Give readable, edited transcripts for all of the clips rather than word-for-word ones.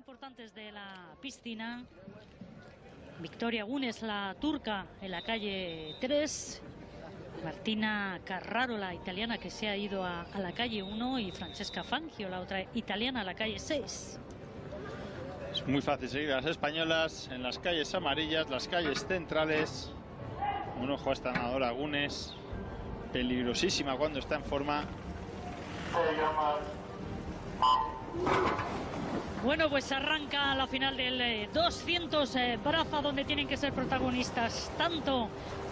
importantes de la piscina. Victoria Gunes, la turca, en la calle 3. Martina Carraro, la italiana, que se ha ido a la calle 1. Y Francesca Fangio, la otra italiana, a la calle 6. Es muy fácil seguir a las españolas en las calles amarillas, las calles centrales. Un ojo a esta nadadora Gunes. Peligrosísima cuando está en forma. Bueno, pues arranca la final del 200 braza, donde tienen que ser protagonistas tanto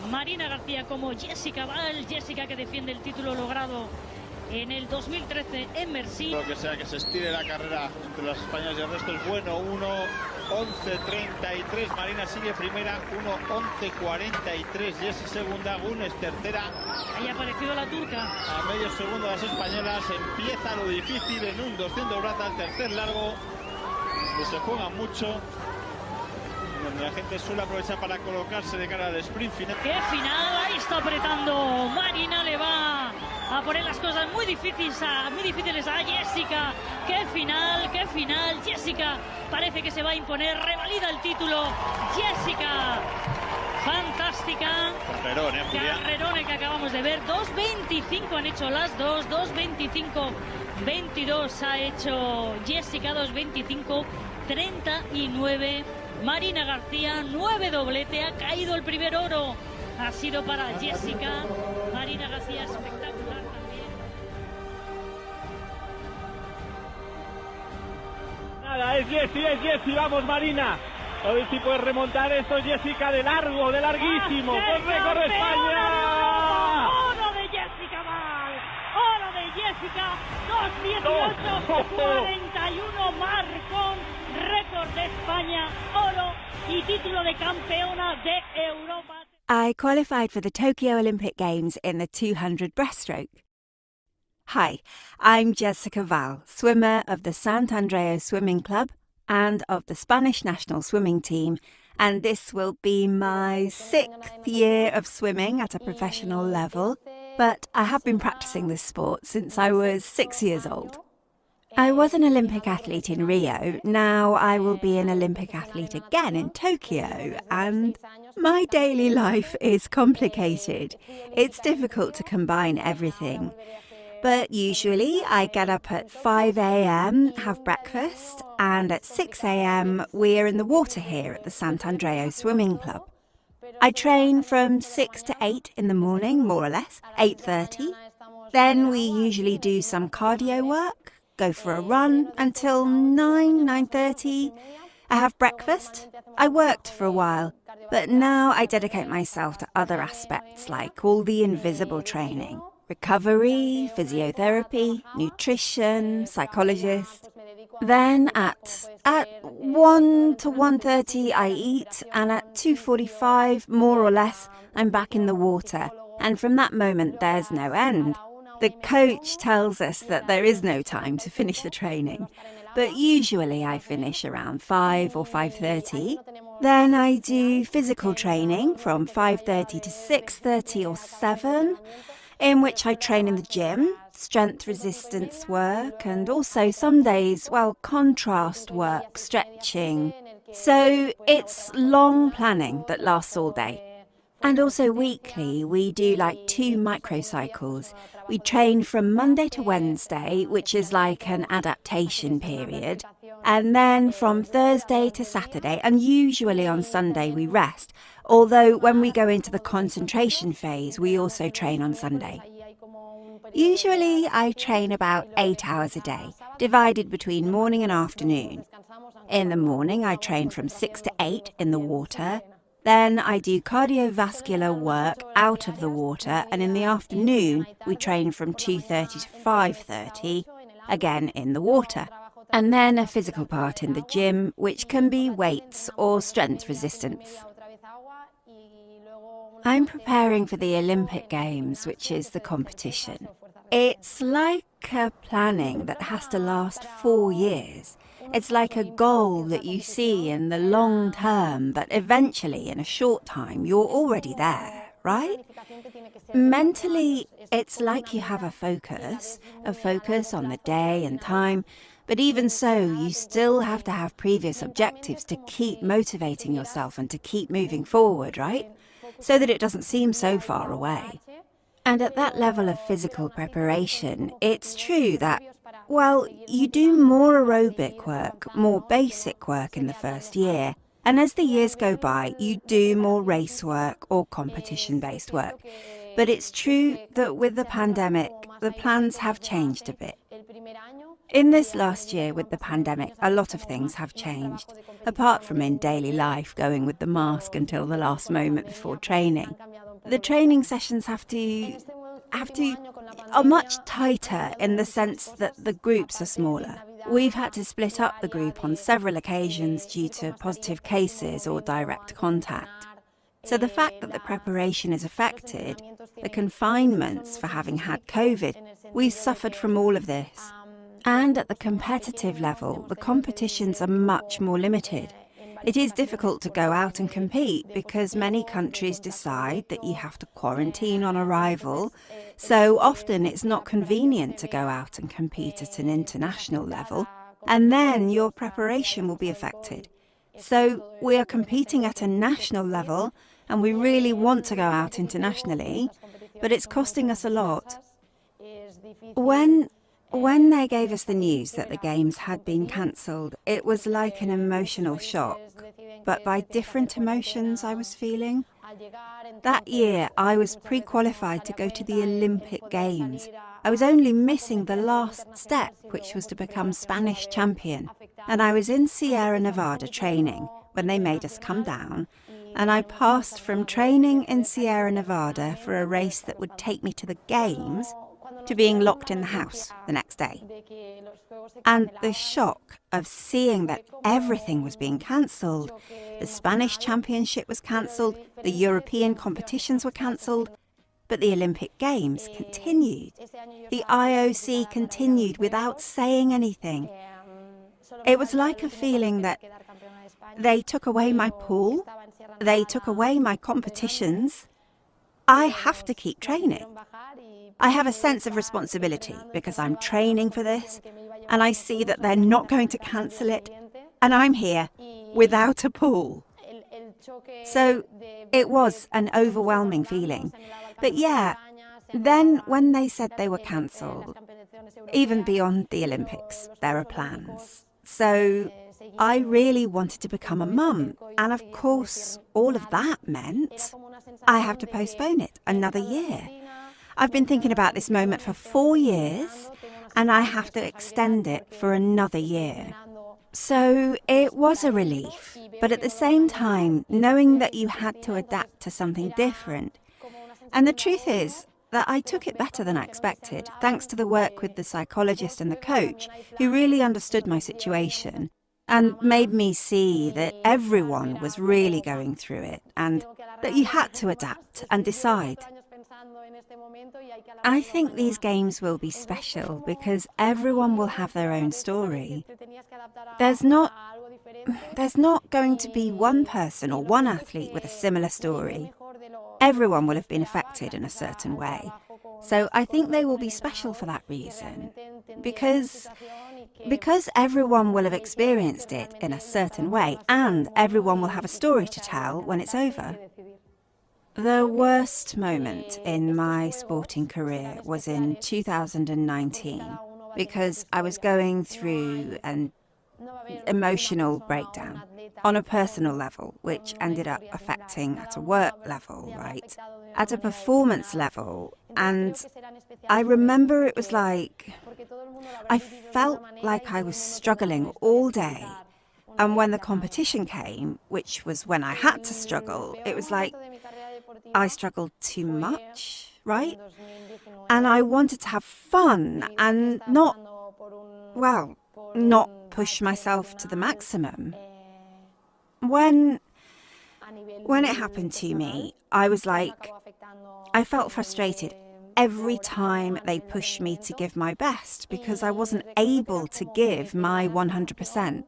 Marina García como Jessica Vall. Jessica, que defiende el título logrado en el 2013 en Mersin. Lo que sea que se estire la carrera entre las españolas y el resto es bueno. 1:11:33. Marina sigue primera. 1:11:43. Jessie segunda. Gunes tercera. Ahí ha aparecido la turca. A medio segundo las españolas. Empieza lo difícil en un 200 braza, el tercer largo, que se juega mucho, donde la gente suele aprovechar para colocarse de cara al sprint final. ¡Qué final! Ahí está apretando Marina, le va a poner las cosas muy difíciles a Jessica. ¡Qué final! ¡Qué final! Jessica parece que se va a imponer, revalida el título. Jessica, fantástica. Carrerón el que acabamos de ver. 2:25 han hecho las dos, 2:25:22 ha hecho Jessica, 2:25:39. Marina García, 9 doblete, ha caído el primer oro. Ha sido para Jessica. Marina García, espectacular también. Nada, es Jessie, vamos Marina. A ver si puedes remontar esto, Jessica, de larguísimo. ¡Corre España! ¡Oro de Jessica Vall! ¡Oro de Jessica! 2:18:41, marcón, récord de España, oro y título de campeona de Europa. I qualified for the Tokyo Olympic Games in the 200 breaststroke. Hi, I'm Jessica Vall, swimmer of the Sant Andreu Swimming Club and of the Spanish national swimming team, and this will be my 6th year of swimming at a professional level, but I have been practicing this sport since I was 6 years old. I was an Olympic athlete in Rio. Now I will be an Olympic athlete again in Tokyo, and my daily life is complicated. It's difficult to combine everything. But usually I get up at 5 a.m, have breakfast, and at 6 a.m. we're in the water here at the Sant Andreu Swimming Club. I train from 6 to 8 in the morning, more or less, 8:30. Then we usually do some cardio work, go for a run until 9:30. I have breakfast. I worked for a while, but now I dedicate myself to other aspects like all the invisible training. Recovery, physiotherapy, nutrition, psychologist. Then at 1 to 1:30 I eat, and at 2:45, more or less, I'm back in the water. And from that moment there's no end. The coach tells us that there is no time to finish the training, but usually I finish around 5 or 5:30. Then I do physical training from 5:30 to 6:30 or 7, in which I train in the gym, strength resistance work, and also some days, contrast work, stretching. So it's long planning that lasts all day. And also weekly, we do like 2 microcycles. We train from Monday to Wednesday, which is like an adaptation period. And then from Thursday to Saturday, and usually on Sunday we rest. Although when we go into the concentration phase, we also train on Sunday. Usually I train about 8 hours a day, divided between morning and afternoon. In the morning I train from 6 to 8 in the water. Then I do cardiovascular work out of the water, and in the afternoon we train from 2:30 to 5:30, again in the water. And then a physical part in the gym, which can be weights or strength resistance. I'm preparing for the Olympic Games, which is the competition. It's like a planning that has to last 4 years. It's like a goal that you see in the long term, but eventually in a short time you're already there, right? Mentally, it's like you have a focus on the day and time, But even so, you still have to have previous objectives to keep motivating yourself and to keep moving forward, right? So that it doesn't seem so far away. And at that level of physical preparation, it's true that, well, you do more aerobic work, more basic work in the first year. And as the years go by, you do more race work or competition-based work. But it's true that with the pandemic, the plans have changed a bit. In this last year with the pandemic, a lot of things have changed, apart from in daily life, going with the mask until the last moment before training. The training sessions are much tighter in the sense that the groups are smaller. We've had to split up the group on several occasions due to positive cases or direct contact. So the fact that the preparation is affected, the confinements for having had COVID, we've suffered from all of this. And at the competitive level, the competitions are much more limited. It is difficult to go out and compete because many countries decide that you have to quarantine on arrival, so often it's not convenient to go out and compete at an international level, and then your preparation will be affected. So we are competing at a national level, and we really want to go out internationally, but it's costing us a lot. When they gave us the news that the games had been cancelled, it was like an emotional shock, but by different emotions I was feeling. That year I was pre-qualified to go to the Olympic Games. I was only missing the last step, which was to become Spanish champion, and I was in Sierra Nevada training when they made us come down, and I passed from training in Sierra Nevada for a race that would take me to the Games to being locked in the house the next day. And the shock of seeing that everything was being cancelled, the Spanish Championship was cancelled, the European competitions were cancelled, but the Olympic Games continued. The IOC continued without saying anything. It was like a feeling that they took away my pool, they took away my competitions. I have to keep training. I have a sense of responsibility because I'm training for this, and I see that they're not going to cancel it, and I'm here without a pool. So it was an overwhelming feeling. But yeah, then when they said they were cancelled, even beyond the Olympics, there are plans. So I really wanted to become a mum, and of course all of that meant I have to postpone it another year. I've been thinking about this moment for 4 years, and I have to extend it for another year. So it was a relief, but at the same time, knowing that you had to adapt to something different. And the truth is that I took it better than I expected, thanks to the work with the psychologist and the coach, who really understood my situation and made me see that everyone was really going through it and that you had to adapt and decide. I think these games will be special because everyone will have their own story. There's not going to be one person or one athlete with a similar story. Everyone will have been affected in a certain way. So I think they will be special for that reason. Because everyone will have experienced it in a certain way, and everyone will have a story to tell when it's over. The worst moment in my sporting career was in 2019 because I was going through an emotional breakdown on a personal level, which ended up affecting at a work level, right? At a performance level. And I remember it was like, I felt like I was struggling all day. And when the competition came, which was when I had to struggle, it was like I struggled too much, right? And I wanted to have fun and not push myself to the maximum. When it happened to me, I was like, I felt frustrated every time they pushed me to give my best because I wasn't able to give my 100%.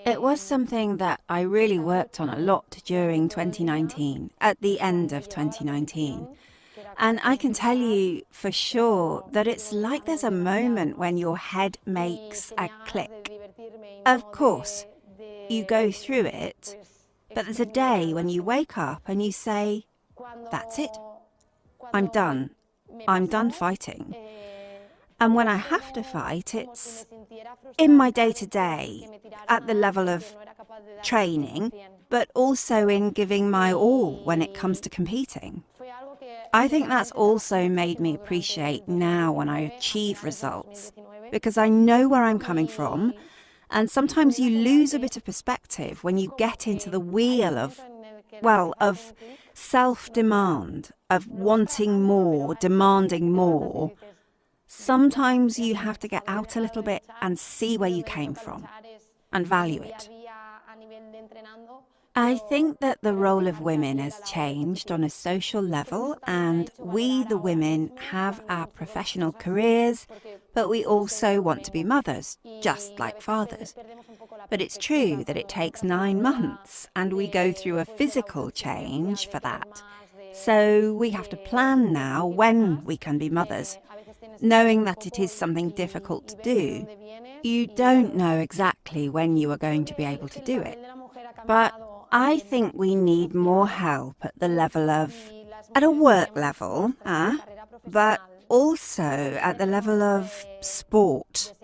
It was something that I really worked on a lot during 2019, at the end of 2019. And I can tell you for sure that it's like there's a moment when your head makes a click. Of course, you go through it, but there's a day when you wake up and you say, that's it. I'm done. I'm done fighting. And when I have to fight, it's in my day-to-day, at the level of training, but also in giving my all when it comes to competing. I think that's also made me appreciate now when I achieve results, because I know where I'm coming from, and sometimes you lose a bit of perspective when you get into the wheel of self-demand, of wanting more, demanding more. Sometimes you have to get out a little bit and see where you came from and value it. I think that the role of women has changed on a social level, and we, the women, have our professional careers, but we also want to be mothers, just like fathers. But it's true that it takes 9 months, and we go through a physical change for that. So we have to plan now when we can be mothers, knowing that it is something difficult to do. You don't know exactly when you are going to be able to do it. But I think we need more help at the level of, at a work level, but also at the level of sport.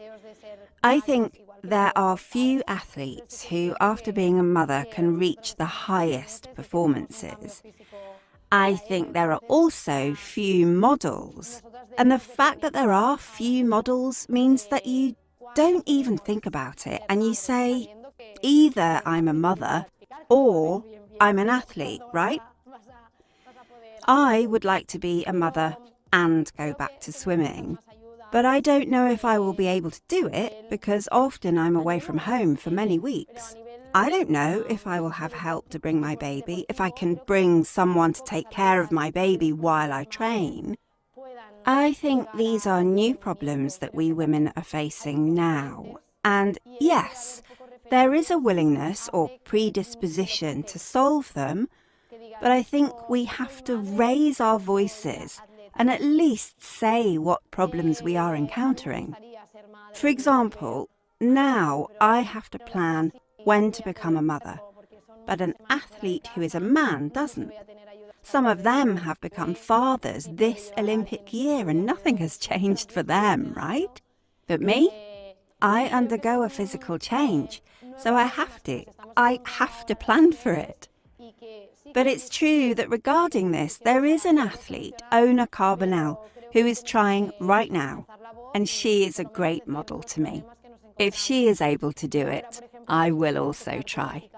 I think there are few athletes who, after being a mother, can reach the highest performances. I think there are also few models, and the fact that there are few models means that you don't even think about it, and you say, either I'm a mother or I'm an athlete, right? I would like to be a mother and go back to swimming, but I don't know if I will be able to do it because often I'm away from home for many weeks. I don't know if I will have help to bring my baby, if I can bring someone to take care of my baby while I train. I think these are new problems that we women are facing now. And yes, there is a willingness or predisposition to solve them, but I think we have to raise our voices and at least say what problems we are encountering. For example, now I have to plan when to become a mother, but an athlete who is a man doesn't. Some of them have become fathers this Olympic year and nothing has changed for them, right? But me? I undergo a physical change, so I have to plan for it. But it's true that regarding this, there is an athlete, Ona Carbonell, who is trying right now, and she is a great model to me. If she is able to do it, I will also try.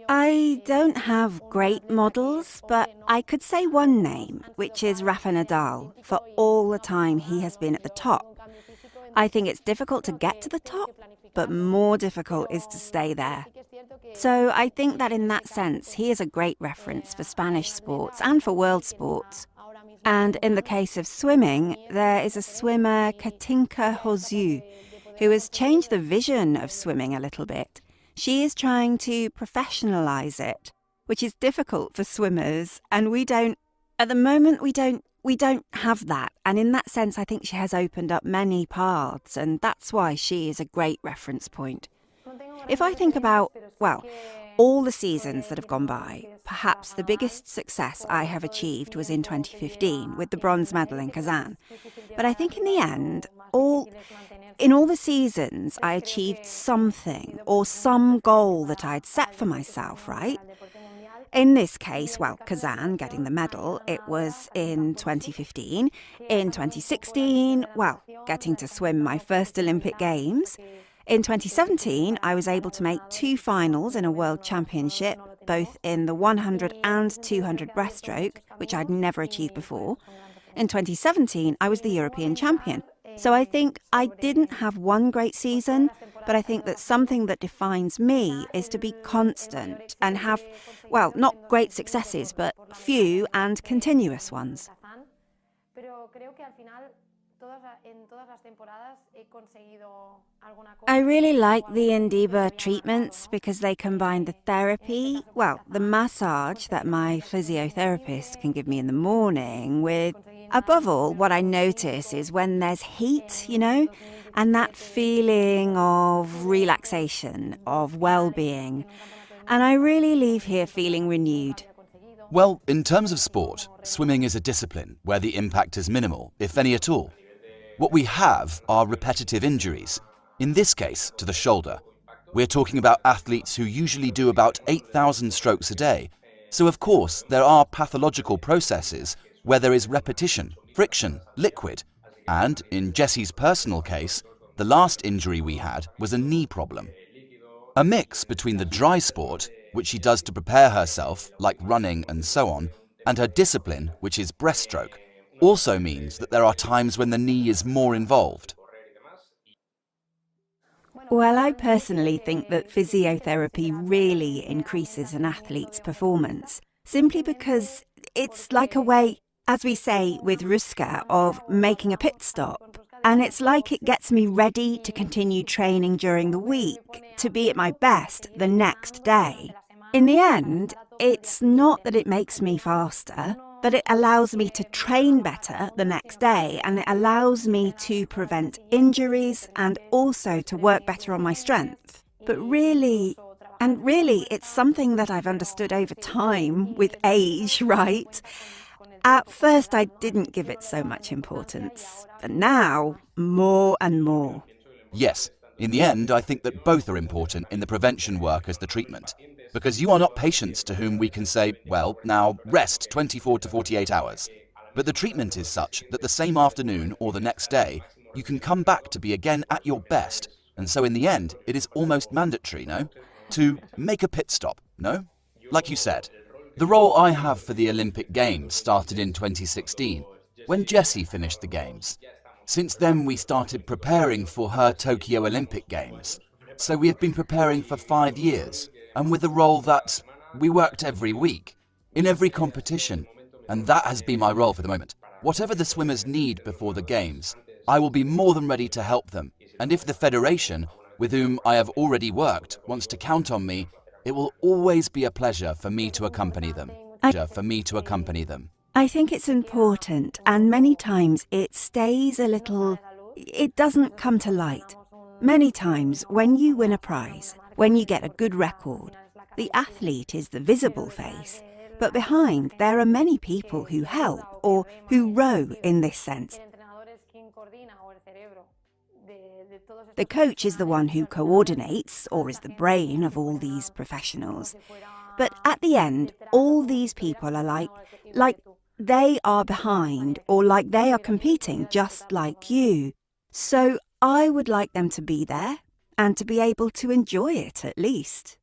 I don't have great models, but I could say one name, which is Rafa Nadal, for all the time he has been at the top. I think it's difficult to get to the top, but more difficult is to stay there. So I think that in that sense, he is a great reference for Spanish sports and for world sports. And in the case of swimming, there is a swimmer, Katinka Hosszu, who has changed the vision of swimming a little bit. She is trying to professionalize it, which is difficult for swimmers, and at the moment we don't have that. And in that sense, I think she has opened up many paths, and that's why she is a great reference point. If I think about, all the seasons that have gone by, perhaps the biggest success I have achieved was in 2015 with the bronze medal in Kazan. But I think in the end, in all the seasons, I achieved something or some goal that I'd set for myself, right? In this case, Kazan, getting the medal, it was in 2015. In 2016, getting to swim my first Olympic Games. In 2017, I was able to make 2 finals in a world championship, both in the 100 and 200 breaststroke, which I'd never achieved before. In 2017, I was the European champion. So I think I didn't have one great season, but I think that something that defines me is to be constant and have, not great successes, but few and continuous ones. I really like the Indiba treatments because they combine the therapy, well, the massage that my physiotherapist can give me in the morning with, above all, what I notice is when there's heat, and that feeling of relaxation, of well-being. And I really leave here feeling renewed. Well, in terms of sport, swimming is a discipline where the impact is minimal, if any at all. What we have are repetitive injuries, in this case to the shoulder. We're talking about athletes who usually do about 8,000 strokes a day. So of course there are pathological processes where there is repetition, friction, liquid. And in Jessie's personal case, the last injury we had was a knee problem. A mix between the dry sport, which she does to prepare herself, like running and so on, and her discipline, which is breaststroke, also means that there are times when the knee is more involved. Well, I personally think that physiotherapy really increases an athlete's performance, simply because it's like a way, as we say with Ruska, of making a pit stop. And it's like it gets me ready to continue training during the week, to be at my best the next day. In the end, it's not that it makes me faster, but it allows me to train better the next day, and it allows me to prevent injuries and also to work better on my strength. But really, it's something that I've understood over time with age, right? At first, I didn't give it so much importance, but now, more and more. Yes, in the end, I think that both are important in the prevention work as the treatment, because you are not patients to whom we can say, well, now rest 24 to 48 hours. But the treatment is such that the same afternoon or the next day, you can come back to be again at your best, and so in the end, it is almost mandatory, no? To make a pit stop, no? Like you said, the role I have for the Olympic Games started in 2016, when Jessie finished the Games. Since then we started preparing for her Tokyo Olympic Games. So we have been preparing for 5 years, and with a role that we worked every week, in every competition, and that has been my role for the moment. Whatever the swimmers need before the Games, I will be more than ready to help them, and if the federation, with whom I have already worked, wants to count on me, it will always be a pleasure for me to accompany them. I think it's important, and many times it stays it doesn't come to light. Many times when you win a prize, when you get a good record, the athlete is the visible face, but behind there are many people who help or who row in this sense. The coach is the one who coordinates or is the brain of all these professionals. But at the end, all these people are like they are behind, or like they are competing just like you. So I would like them to be there and to be able to enjoy it at least.